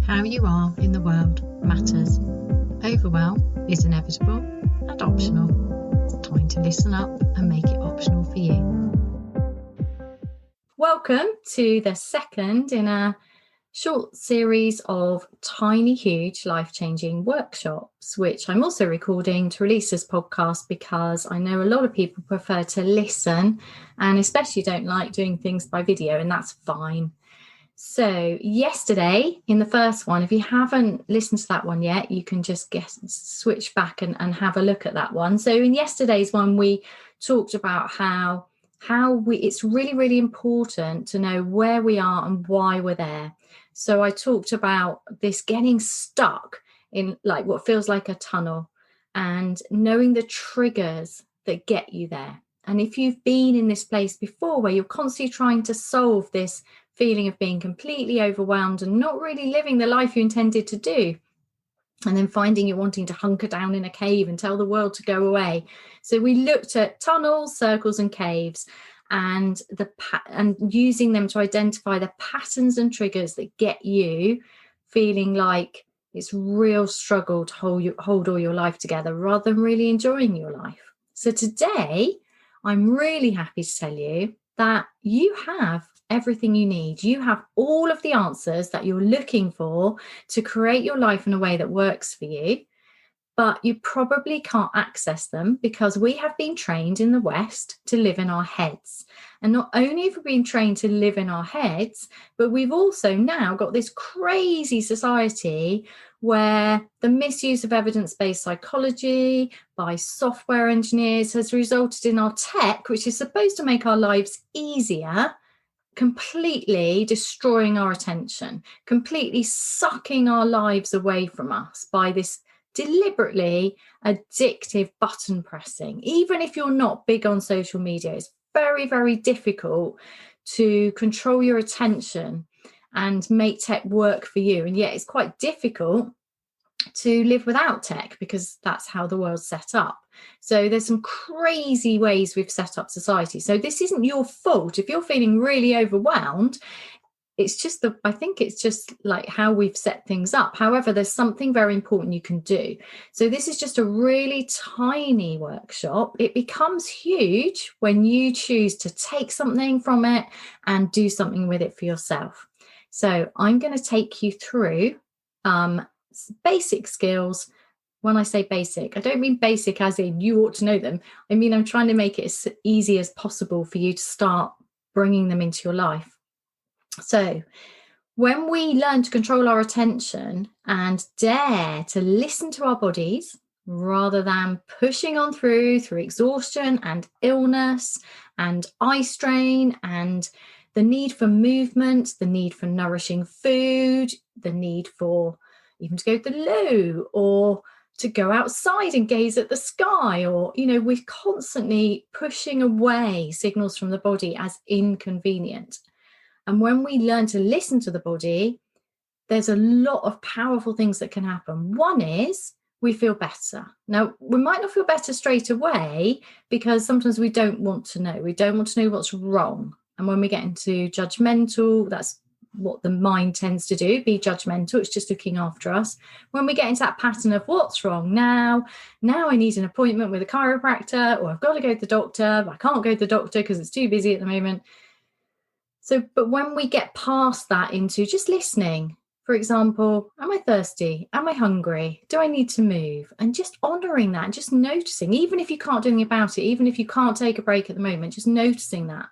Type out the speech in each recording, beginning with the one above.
How you are in the world matters. Overwhelm is inevitable and optional. It's time to listen up and make it optional for you. Welcome to the second in a short series of tiny, huge, life-changing workshops, which I'm also recording to release this podcast because I know a lot of people prefer to listen and especially don't like doing things by video, and that's fine. So yesterday in the first one, if you haven't listened to that one yet, you can just switch back and have a look at that one. So in yesterday's one, we talked about how it's really, really important to know where we are and why we're there. So I talked about this getting stuck in like what feels like a tunnel and knowing the triggers that get you there. And if you've been in this place before where you're constantly trying to solve this feeling of being completely overwhelmed and not really living the life you intended to do, and then finding you're wanting to hunker down in a cave and tell the world to go away. So we looked at tunnels, circles and caves and using them to identify the patterns and triggers that get you feeling like it's real struggle to hold all your life together rather than really enjoying your life. So today, I'm really happy to tell you that you have everything you need. You have all of the answers that you're looking for to create your life in a way that works for you, but you probably can't access them because we have been trained in the West to live in our heads. And not only have we been trained to live in our heads, but we've also now got this crazy society where the misuse of evidence-based psychology by software engineers has resulted in our tech, which is supposed to make our lives easier, completely destroying our attention, completely sucking our lives away from us by this deliberately addictive button pressing. Even if you're not big on social media, it's very, very difficult to control your attention and make tech work for you. And yet it's quite difficult to live without tech because that's how the world's set up. So there's some crazy ways we've set up society. So this isn't your fault. If you're feeling really overwhelmed, I think it's just like how we've set things up. However, there's something very important you can do. So this is just a really tiny workshop. It becomes huge when you choose to take something from it and do something with it for yourself. So I'm going to take you through basic skills. When I say basic, I don't mean basic as in you ought to know them. I mean, I'm trying to make it as easy as possible for you to start bringing them into your life. So when we learn to control our attention and dare to listen to our bodies rather than pushing on through exhaustion and illness and eye strain and the need for movement, the need for nourishing food, the need for even to go to the loo or to go outside and gaze at the sky, or, we're constantly pushing away signals from the body as inconvenient. And when we learn to listen to the body, there's a lot of powerful things that can happen. One is we feel better. Now, we might not feel better straight away because sometimes we don't want to know. We don't want to know what's wrong. And when we get into judgmental, that's what the mind tends to do, be judgmental. It's just looking after us. When we get into that pattern of what's wrong now I need an appointment with a chiropractor, or I've got to go to the doctor, but I can't go to the doctor because it's too busy at the moment. So, but when we get past that into just listening, for example, am I thirsty? Am I hungry? Do I need to move? And just honoring that and just noticing, even if you can't do anything about it, even if you can't take a break at the moment, just noticing that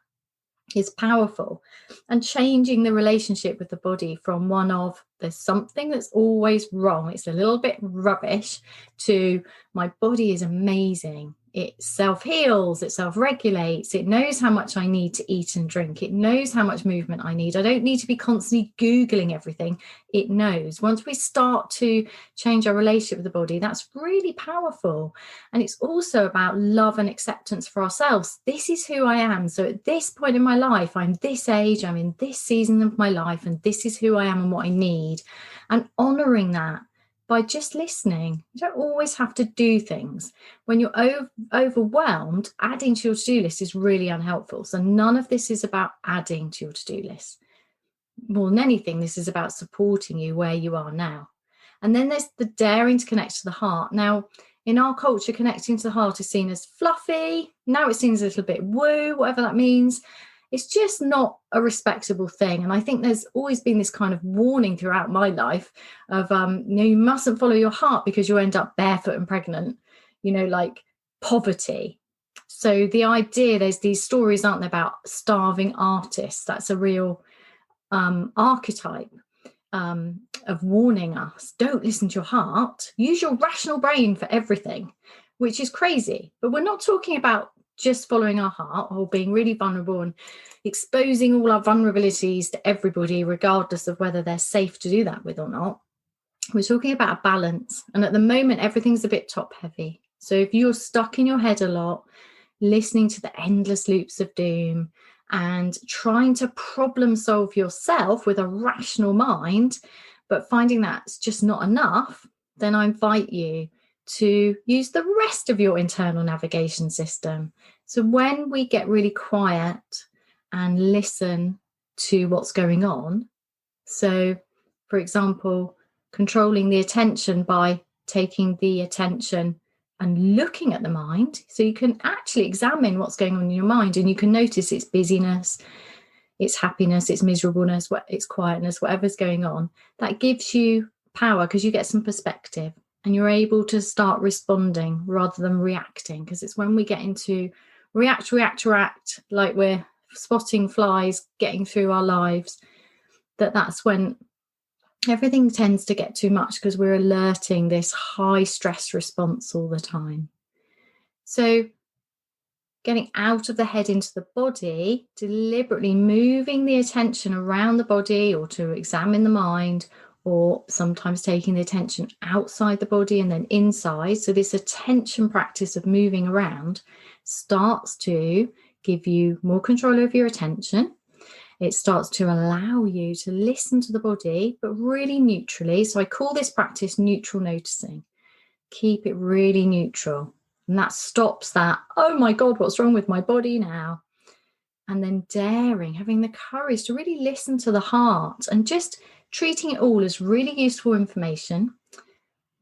is powerful. And changing the relationship with the body from one of there's something that's always wrong, it's a little bit rubbish, to my body is amazing. It self-heals, it self-regulates, it knows how much I need to eat and drink, it knows how much movement I need. I don't need to be constantly Googling everything. It knows. Once we start to change our relationship with the body, that's really powerful. And it's also about love and acceptance for ourselves. This is who I am. So at this point in my life, I'm this age, I'm in this season of my life, and this is who I am and what I need. And honoring that by just listening. You don't always have to do things. When you're overwhelmed, adding to your to-do list is really unhelpful. So none of this is about adding to your to-do list. more than anything, this is about supporting you where you are now. And then there's the daring to connect to the heart. Now, in our culture, connecting to the heart is seen as fluffy. Now it seems a little bit woo, whatever that means. It's just not a respectable thing. And I think there's always been this kind of warning throughout my life of, you mustn't follow your heart because you end up barefoot and pregnant, like poverty. So the idea, there's these stories, aren't there, about starving artists. That's a real archetype of warning us. Don't listen to your heart. Use your rational brain for everything, which is crazy. But we're not talking about just following our heart or being really vulnerable and exposing all our vulnerabilities to everybody, regardless of whether they're safe to do that with or not. We're talking about a balance. And at the moment, everything's a bit top heavy. So if you're stuck in your head a lot, listening to the endless loops of doom and trying to problem solve yourself with a rational mind, but finding that's just not enough, then I invite you to use the rest of your internal navigation system. So when we get really quiet and listen to what's going on, so for example, controlling the attention by taking the attention and looking at the mind, so you can actually examine what's going on in your mind, and you can notice its busyness, its happiness, its miserableness, its quietness, whatever's going on. That gives you power because you get some perspective and you're able to start responding rather than reacting, because it's when we get into react, like we're spotting flies getting through our lives, that's when everything tends to get too much, because we're alerting this high stress response all the time. So getting out of the head into the body, deliberately moving the attention around the body or to examine the mind, or sometimes taking the attention outside the body and then inside. So this attention practice of moving around starts to give you more control over your attention. It starts to allow you to listen to the body, but really neutrally. So I call this practice neutral noticing. Keep it really neutral. And that stops that, oh my God, what's wrong with my body now? And then having the courage to really listen to the heart and just treating it all as really useful information,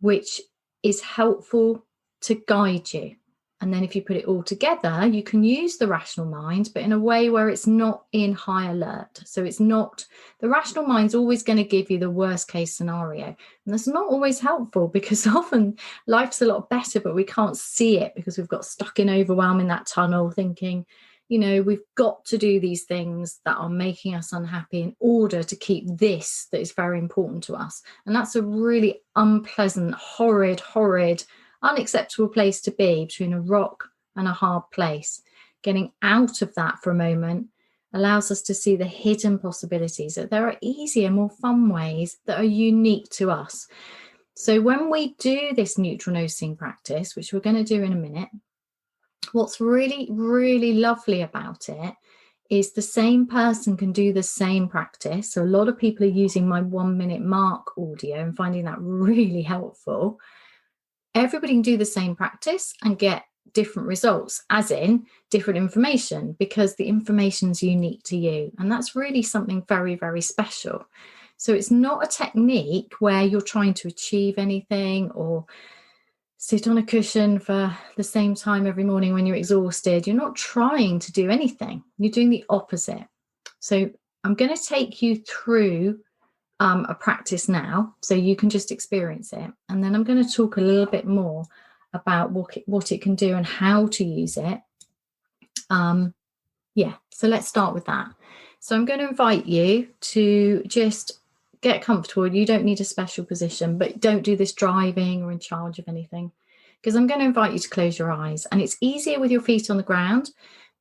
which is helpful to guide you. And then if you put it all together, you can use the rational mind, but in a way where it's not in high alert. So it's not, the rational mind's always going to give you the worst case scenario. And that's not always helpful, because often life's a lot better, but we can't see it because we've got stuck in overwhelm in that tunnel thinking, we've got to do these things that are making us unhappy in order to keep this that is very important to us. And that's a really unpleasant, horrid, unacceptable place to be, between a rock and a hard place. Getting out of that for a moment allows us to see the hidden possibilities, that there are easier, more fun ways that are unique to us. So when we do this neutral noticing practice, which we're going to do in a minute, what's really, really lovely about it is the same person can do the same practice. So a lot of people are using my 1 minute mark audio and finding that really helpful. Everybody can do the same practice and get different results, as in different information, because the information is unique to you. And that's really something very, very special. So it's not a technique where you're trying to achieve anything or sit on a cushion for the same time every morning when you're exhausted. You're not trying to do anything. You're doing the opposite. So I'm going to take you through a practice now, so you can just experience it. And then I'm going to talk a little bit more about what it can do and how to use it. So let's start with that. So I'm going to invite you to just get comfortable. You don't need a special position, but don't do this driving or in charge of anything, because I'm going to invite you to close your eyes. And it's easier with your feet on the ground,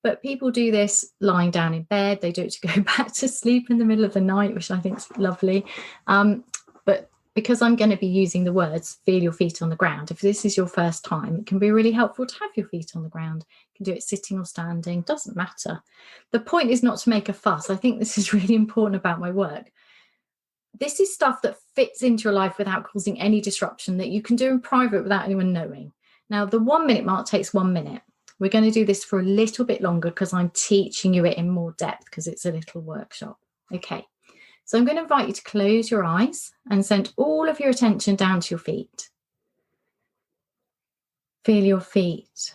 but people do this lying down in bed. They do it to go back to sleep in the middle of the night, which I think is lovely. But because I'm going to be using the words, feel your feet on the ground, if this is your first time, it can be really helpful to have your feet on the ground. You can do it sitting or standing, doesn't matter. The point is not to make a fuss. I think this is really important about my work. This is stuff that fits into your life without causing any disruption, that you can do in private without anyone knowing. Now, the 1 minute mark takes 1 minute. We're going to do this for a little bit longer because I'm teaching you it in more depth, because it's a little workshop. Okay, So I'm going to invite you to close your eyes and send all of your attention down to your feet. Feel your feet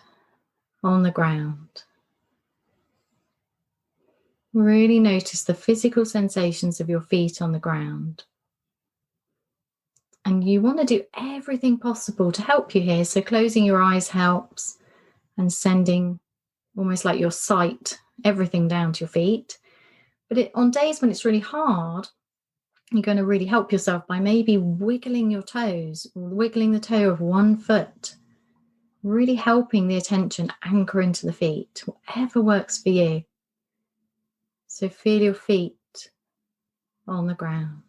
on the ground. Really notice the physical sensations of your feet on the ground. And you want to do everything possible to help you here. So closing your eyes helps, and sending almost like your sight, everything down to your feet. But on days when it's really hard, you're going to really help yourself by maybe wiggling your toes, or wiggling the toe of one foot, really helping the attention anchor into the feet, whatever works for you. So feel your feet on the ground.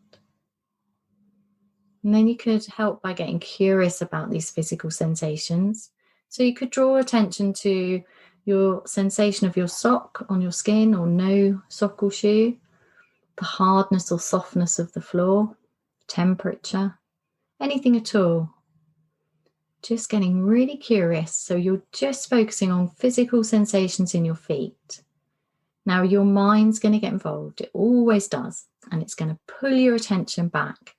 And then you could help by getting curious about these physical sensations. So you could draw attention to your sensation of your sock on your skin, or no sock or shoe, the hardness or softness of the floor, temperature, anything at all. Just getting really curious. So you're just focusing on physical sensations in your feet. Now your mind's going to get involved. It always does. And it's going to pull your attention back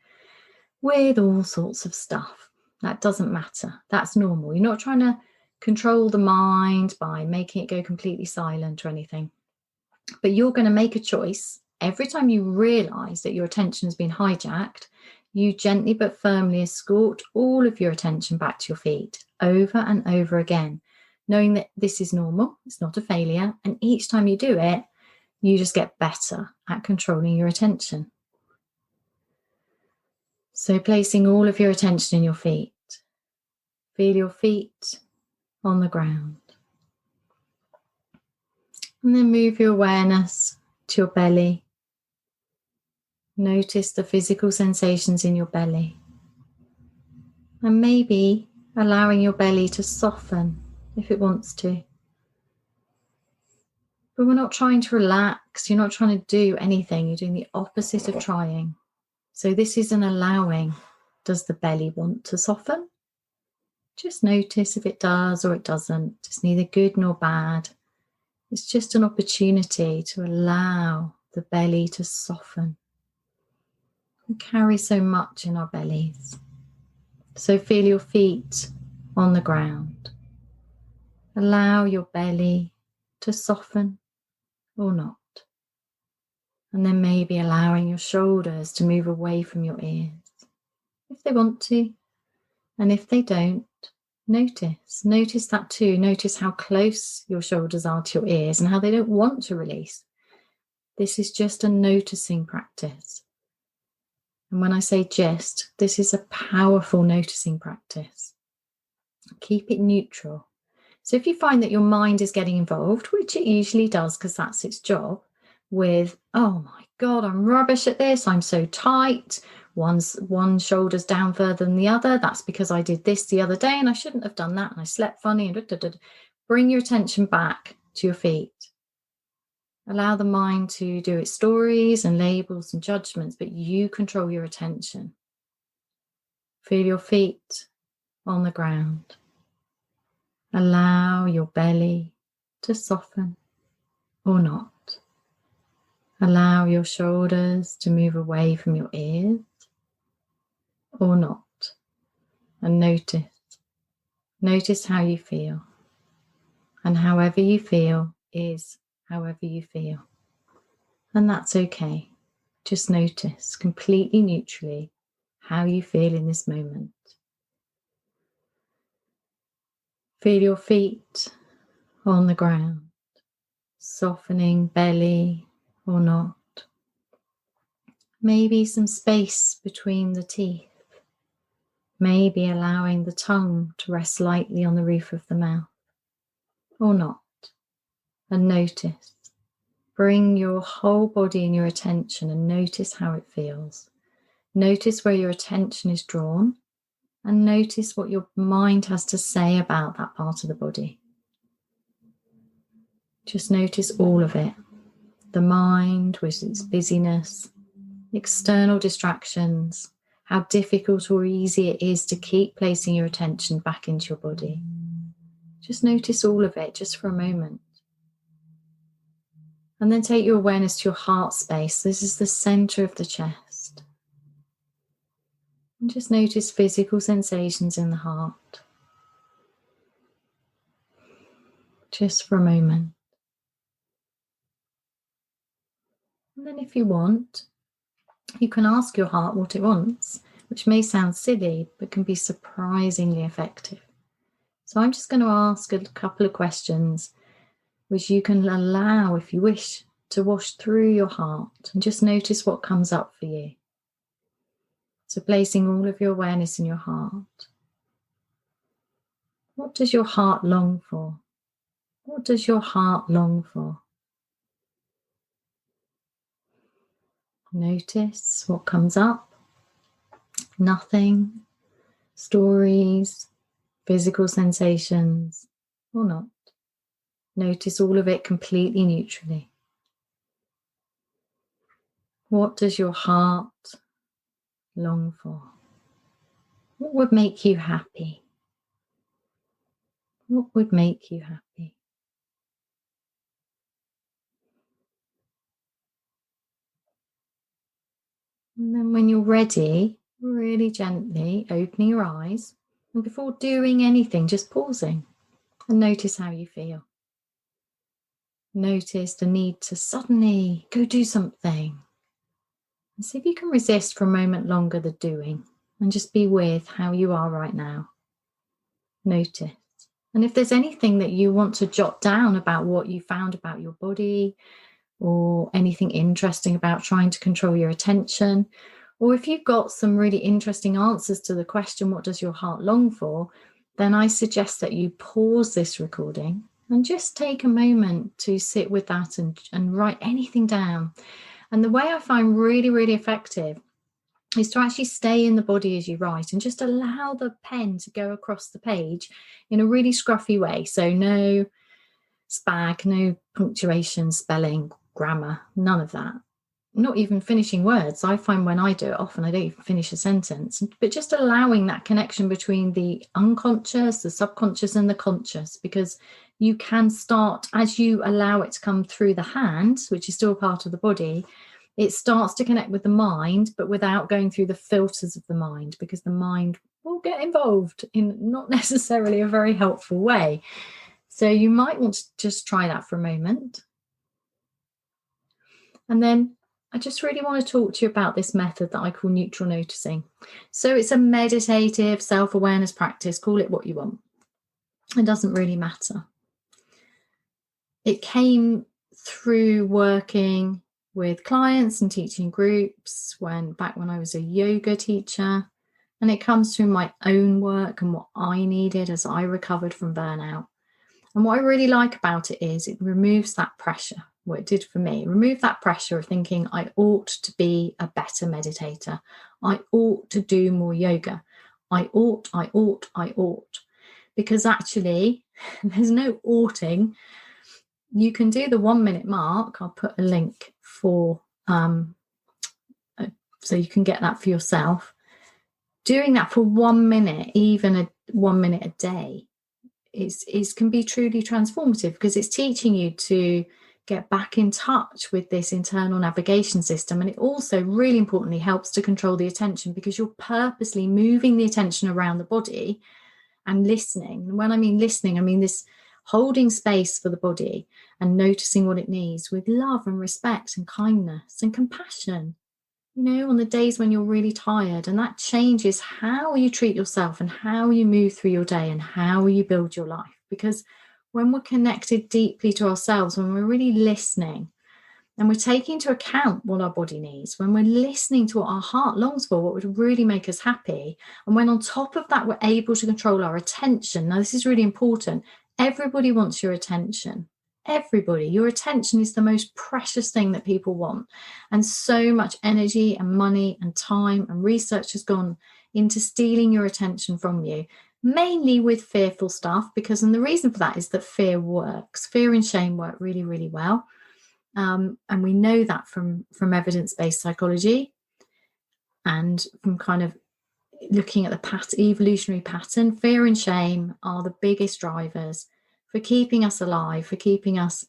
with all sorts of stuff. That doesn't matter. That's normal. You're not trying to control the mind by making it go completely silent or anything. But you're going to make a choice. Every time you realize that your attention has been hijacked, you gently but firmly escort all of your attention back to your feet over and over again, knowing that this is normal, it's not a failure. And each time you do it, you just get better at controlling your attention. So placing all of your attention in your feet. Feel your feet on the ground. And then move your awareness to your belly. Notice the physical sensations in your belly. And maybe allowing your belly to soften if it wants to. But we're not trying to relax. You're not trying to do anything. You're doing the opposite of trying. So this is an allowing. Does the belly want to soften? Just notice if it does or it doesn't. It's neither good nor bad. It's just an opportunity to allow the belly to soften. We carry so much in our bellies. So feel your feet on the ground. Allow your belly to soften or not. And then maybe allowing your shoulders to move away from your ears if they want to. And if they don't, notice that too. Notice how close your shoulders are to your ears and how they don't want to release. This is just a noticing practice. And when I say just, this is a powerful noticing practice. Keep it neutral. So if you find that your mind is getting involved, which it usually does because that's its job, with, oh my God, I'm rubbish at this, I'm so tight, one shoulder's down further than the other, that's because I did this the other day and I shouldn't have done that and I slept funny, and bring your attention back to your feet. Allow the mind to do its stories and labels and judgments, but you control your attention. Feel your feet on the ground. Allow your belly to soften or not. Allow your shoulders to move away from your ears or not. And notice how you feel. And however you feel is however you feel. And that's okay. Just notice completely neutrally how you feel in this moment. Feel your feet on the ground, softening belly or not. Maybe some space between the teeth. Maybe allowing the tongue to rest lightly on the roof of the mouth or not. And notice. Bring your whole body and your attention and notice how it feels. Notice where your attention is drawn and notice what your mind has to say about that part of the body. Just notice all of it. The mind with its busyness, external distractions, how difficult or easy it is to keep placing your attention back into your body. Just notice all of it just for a moment. And then take your awareness to your heart space. This is the center of the chest. And just notice physical sensations in the heart. Just for a moment. And then if you want, you can ask your heart what it wants, which may sound silly, but can be surprisingly effective. So I'm just going to ask a couple of questions, which you can allow, if you wish, to wash through your heart and just notice what comes up for you. So placing all of your awareness in your heart. What does your heart long for? What does your heart long for? Notice what comes up. Nothing. Stories, physical sensations, or not. Notice all of it completely neutrally. What does your heart long for? What would make you happy? What would make you happy? And then when you're ready, really gently opening your eyes, and before doing anything, just pausing and notice how you feel. Notice the need to suddenly go do something. And see if you can resist for a moment longer the doing and just be with how you are right now. Notice. And if there's anything that you want to jot down about what you found about your body, or anything interesting about trying to control your attention, or if you've got some really interesting answers to the question, what does your heart long for? Then I suggest that you pause this recording and just take a moment to sit with that and write anything down. And the way I find really, really effective is to actually stay in the body as you write and just allow the pen to go across the page in a really scruffy way. So no spag, no punctuation, spelling, grammar, none of that. Not even finishing words. I find when I do it, often I don't even finish a sentence, but just allowing that connection between the unconscious, the subconscious and the conscious, because you can start, as you allow it to come through the hand, which is still a part of the body, it starts to connect with the mind, but without going through the filters of the mind, because the mind will get involved in not necessarily a very helpful way. So you might want to just try that for a moment. And then I just really want to talk to you about this method that I call neutral noticing. So it's a meditative self-awareness practice. Call it what you want. It doesn't really matter. It came through working with clients and teaching groups back when I was a yoga teacher. And it comes through my own work and what I needed as I recovered from burnout. And what I really like about it is it removes that pressure. What it did for me, remove that pressure of thinking I ought to be a better meditator. I ought to do more yoga. I ought. Because actually, there's no oughting. You can do the 1 minute mark. I'll put a link for, so you can get that for yourself. Doing that for 1 minute, even 1 minute a day, can be truly transformative, because it's teaching you to get back in touch with this internal navigation system. And it also really importantly helps to control the attention, because you're purposely moving the attention around the body and listening. And when I mean listening, I mean this holding space for the body and noticing what it needs with love and respect and kindness and compassion, on the days when you're really tired. And that changes how you treat yourself and how you move through your day and how you build your life. Because when we're connected deeply to ourselves, when we're really listening and we're taking into account what our body needs, when we're listening to what our heart longs for, what would really make us happy, and when on top of that we're able to control our attention. Now, this is really important. Everybody wants your attention. Everybody. Your attention is the most precious thing that people want. And so much energy and money and time and research has gone into stealing your attention from you. Mainly with fearful stuff, and the reason for that is that fear works. Fear and shame work really, really well. And we know that from evidence-based psychology and from kind of looking at the evolutionary pattern. Fear and shame are the biggest drivers for keeping us alive, for keeping us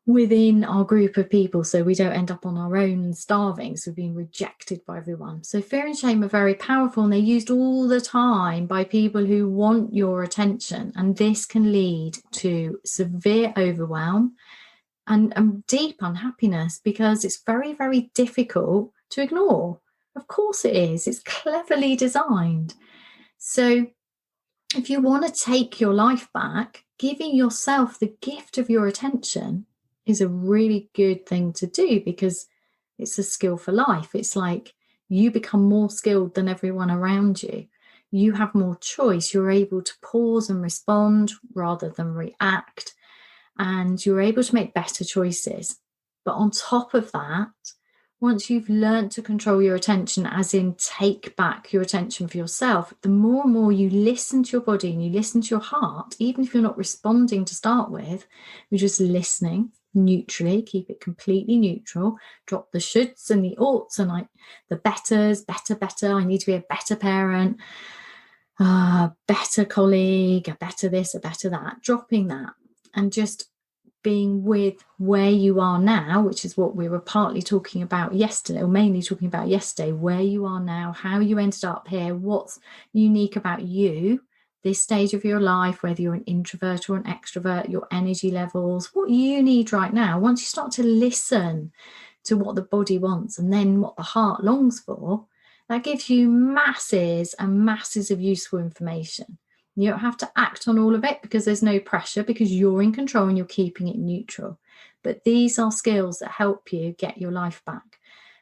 within our group of people, so we don't end up on our own and starving, so being rejected by everyone. So fear and shame are very powerful, and they're used all the time by people who want your attention, and this can lead to severe overwhelm and deep unhappiness, because it's very, very difficult to ignore. Of course it is. It's cleverly designed. So if you want to take your life back, giving yourself the gift of your attention is a really good thing to do, because it's a skill for life. It's like you become more skilled than everyone around you. You have more choice. You're able to pause and respond rather than react, and you're able to make better choices. But on top of that, once you've learned to control your attention, as in take back your attention for yourself, the more and more you listen to your body and you listen to your heart, even if you're not responding to start with, you're just listening neutrally, keep it completely neutral, drop the shoulds and the oughts and like the better, I need to be a better parent, a better colleague, a better this, a better that, dropping that and just being with where you are now, which is what we were partly talking about yesterday, or mainly talking about yesterday, where you are now, how you ended up here, what's unique about you, this stage of your life, whether you're an introvert or an extrovert, your energy levels, what you need right now. Once you start to listen to what the body wants and then what the heart longs for, that gives you masses and masses of useful information. You don't have to act on all of it because there's no pressure, because you're in control and you're keeping it neutral. But these are skills that help you get your life back,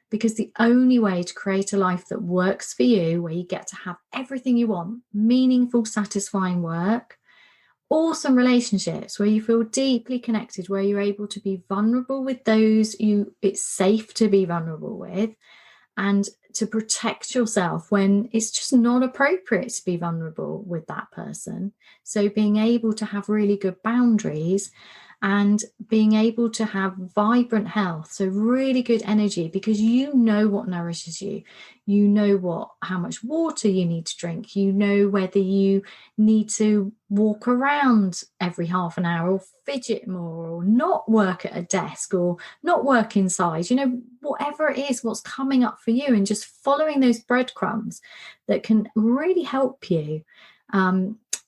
because the only way to create a life that works for you, where you get to have everything you want, meaningful, satisfying work, awesome relationships, where you feel deeply connected, where you're able to be vulnerable with those it's safe to be vulnerable with, and to protect yourself when it's just not appropriate to be vulnerable with that person. So being able to have really good boundaries and being able to have vibrant health, so really good energy, because you know what nourishes you. You know how much water you need to drink. You know whether you need to walk around every half an hour, or fidget more, or not work at a desk, or not work inside, whatever it is, what's coming up for you, and just following those breadcrumbs that can really help you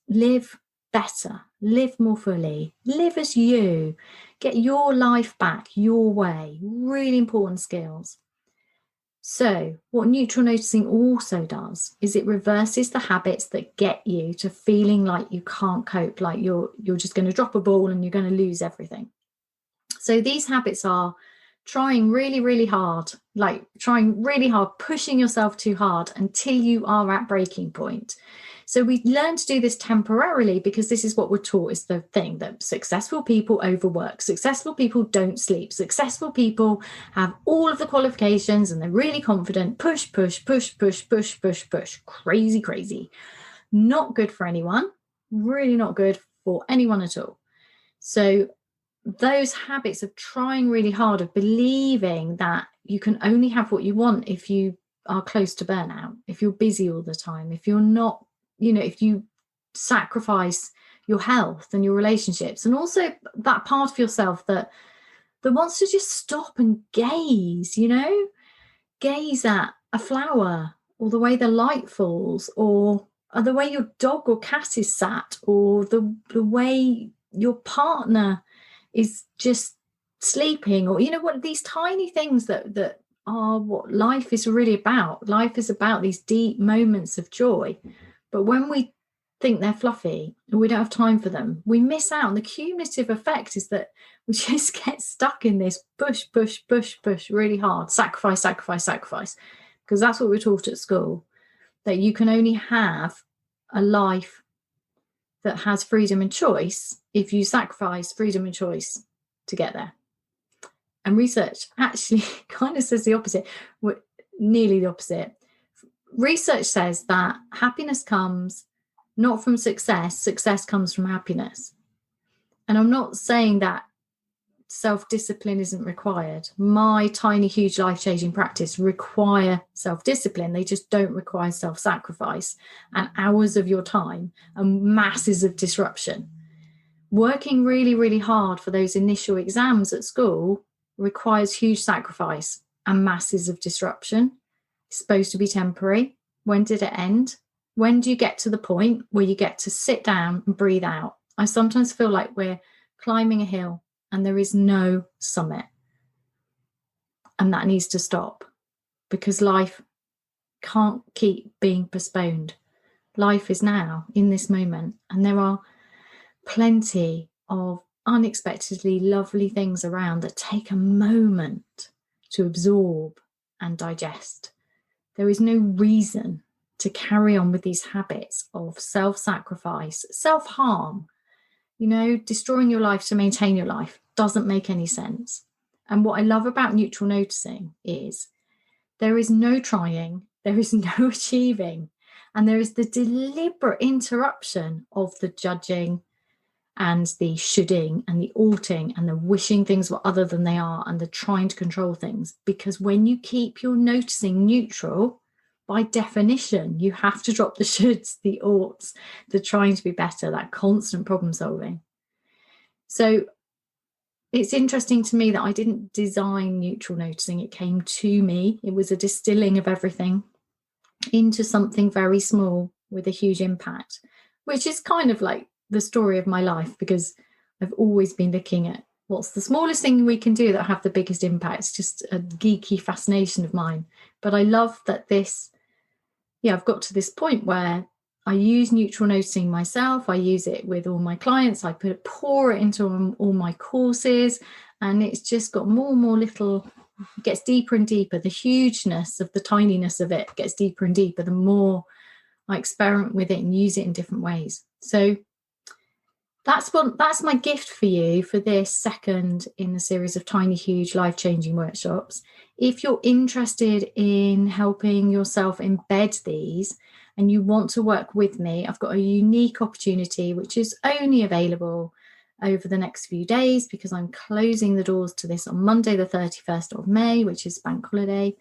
live better, live more fully, live as you, get your life back your way. Really important skills. So what neutral noticing also does is it reverses the habits that get you to feeling like you can't cope, like you're just going to drop a ball and you're going to lose everything. So these habits are trying really, really hard, pushing yourself too hard until you are at breaking point. So we learn to do this temporarily, because this is what we're taught is the thing, that successful people overwork, successful people don't sleep, successful people have all of the qualifications and they're really confident, push, crazy. Not good for anyone, really not good for anyone at all. So those habits of trying really hard, of believing that you can only have what you want if you are close to burnout, if you're busy all the time, if you're not, if you sacrifice your health and your relationships, and also that part of yourself that wants to just stop and gaze at a flower, or the way the light falls, or the way your dog or cat is sat, or the way your partner is just sleeping, or what, these tiny things that are what life is really about. Life is about these deep moments of joy, but when we think they're fluffy and we don't have time for them, we miss out. And the cumulative effect is that we just get stuck in this push really hard, sacrifice, because that's what we're taught at school, that you can only have a life that has freedom and choice if you sacrifice freedom and choice to get there. And research actually kind of says the opposite, nearly the opposite. Research says that happiness comes not from success comes from happiness. And I'm not saying that self-discipline isn't required. My tiny, huge, life-changing practice require self-discipline. They just don't require self-sacrifice and hours of your time and masses of disruption. working really, really hard for those initial exams at school requires huge sacrifice and masses of disruption. It's supposed to be temporary. When did it end? When do you get to the point where you get to sit down and breathe out? I sometimes feel like we're climbing a hill and there is no summit. And that needs to stop, because life can't keep being postponed. Life is now, in this moment, and there are plenty of unexpectedly lovely things around that take a moment to absorb and digest. There is no reason to carry on with these habits of self-sacrifice, self-harm. Destroying your life to maintain your life doesn't make any sense. And what I love about neutral noticing is there is no trying, there is no achieving, and there is the deliberate interruption of the judging and the shoulding and the oughting and the wishing things were other than they are and the trying to control things. Because when you keep your noticing neutral, by definition, you have to drop the shoulds, the oughts, the trying to be better, that constant problem solving. So it's interesting to me that I didn't design neutral noticing. It came to me. It was a distilling of everything into something very small with a huge impact, which is kind of like the story of my life, because I've always been looking at what's the smallest thing we can do that have the biggest impact. It's just a geeky fascination of mine. But I love that I've got to this point where I use neutral noticing myself. I use it with all my clients. I pour it into all my courses, and it's just got more and more little, it gets deeper and deeper. The hugeness of the tininess of it gets deeper and deeper the more I experiment with it and use it in different ways. So that's my gift for you for this second in a series of tiny, huge, life-changing workshops. If you're interested in helping yourself embed these and you want to work with me, I've got a unique opportunity which is only available over the next few days, because I'm closing the doors to this on Monday the 31st of May, which is bank holiday.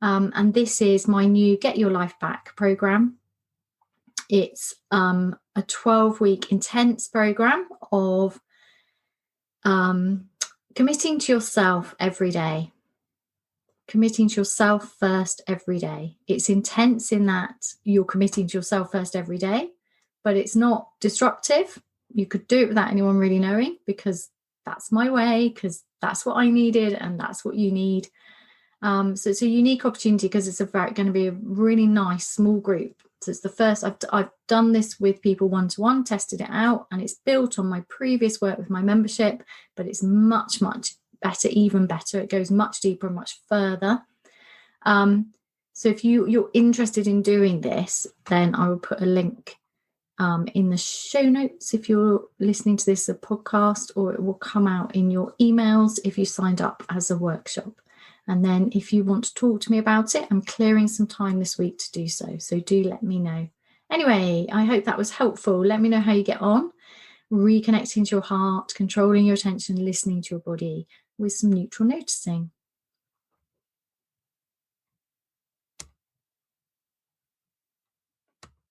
And this is my new Get Your Life Back program. It's a 12-week intense program of committing to yourself every day. Committing to yourself first every day. It's intense in that you're committing to yourself first every day, but it's not disruptive. You could do it without anyone really knowing, because that's my way, because that's what I needed and that's what you need. So it's a unique opportunity because it's going to be a really nice small group. So it's the first, I've done this with people one-to-one, tested it out, and it's built on my previous work with my membership, but it's much, much better, even better. It goes much deeper and much further. So if you're interested in doing this, then I will put a link in the show notes if you're listening to this as a podcast, or it will come out in your emails if you signed up as a workshop. And then if you want to talk to me about it, I'm clearing some time this week to do so. So do let me know. Anyway, I hope that was helpful. Let me know how you get on. Reconnecting to your heart, controlling your attention, listening to your body with some neutral noticing.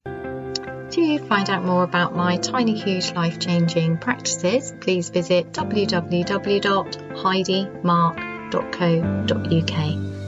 To find out more about my tiny, huge, life-changing practices, please visit www.heidimark.co.uk.